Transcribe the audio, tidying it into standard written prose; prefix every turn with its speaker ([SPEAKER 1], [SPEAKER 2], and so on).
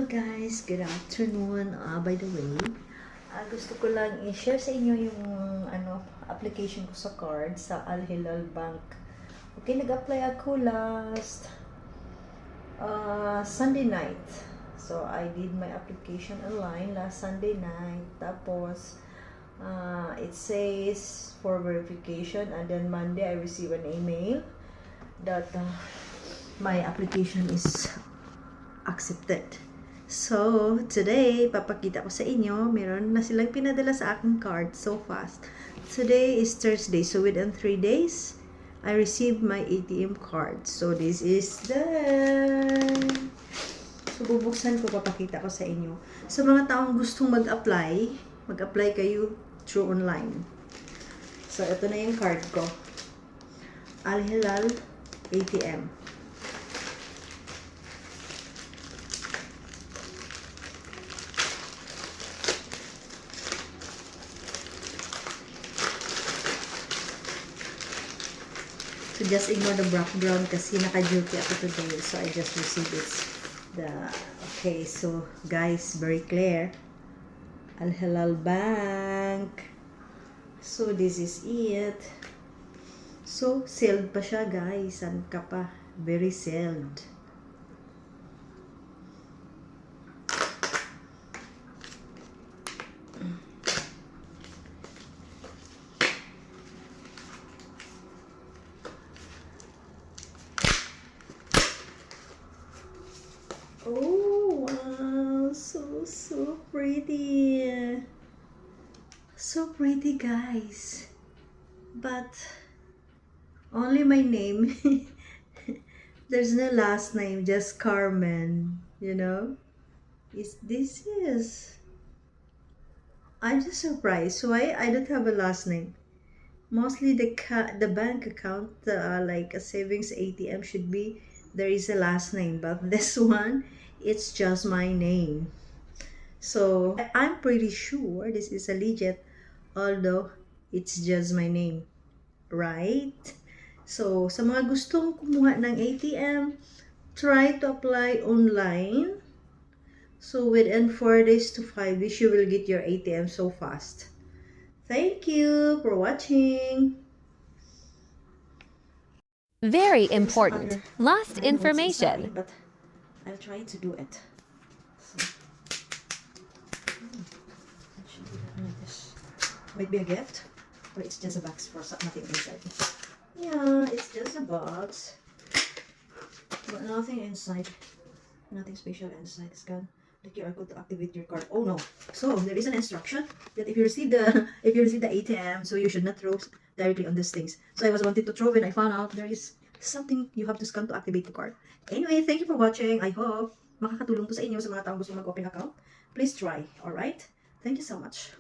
[SPEAKER 1] Hello guys, good afternoon. By the way, gusto ko lang i-share sa inyo yung application ko sa card sa Al Hilal Bank. Okay, nag-apply ako last Sunday night. So I did my application online last Sunday night. Tapos it says for verification, and then Monday I receive an email that my application is accepted. So, today, papakita ko sa inyo, meron na silang pinadala sa aking card so fast. Today is Thursday, so within 3 days, I received my ATM card. So, this is done. So, bubuksan ko, papakita ko sa inyo. Sa mga taong gustong mag-apply kayo through online. So, ito na yung card ko. Al Hilal ATM. So just ignore the background kasi naka-duty ako today. So I just received it. Okay, so guys, very clear. Al Hilal Bank. So this is it. So sealed pa siya guys. San ka pa? Very sealed. Oh, wow, so pretty. So pretty, guys. But only my name. There's no last name, just Carmen, you know? I'm just surprised why I don't have a last name. Mostly the bank account, like a savings ATM should be there is a last name, but this one, it's just my name. So I'm pretty sure this is a legit, although it's just my name, right? So sa mga gustong kumuha ng ATM, try to apply online. So within 4 days to 5 days, you will get your ATM so fast. Thank you for watching.
[SPEAKER 2] Very important. Lost information.
[SPEAKER 1] But I'll try to do it. So, this might be a gift, or it's just a box for nothing inside. Yeah, it's just a box, but nothing inside. Nothing special inside. It's got the QR code to activate your card. Oh no! So there is an instruction that if you receive the ATM, so you should not throw directly on these things. So I was wanted to throw when I found out there is something you have to scan to activate the card. Anyway, thank you for watching. I hope makakatulong to sa inyo sa mga taong gusto mag-open account. Please try. Alright? Thank you so much.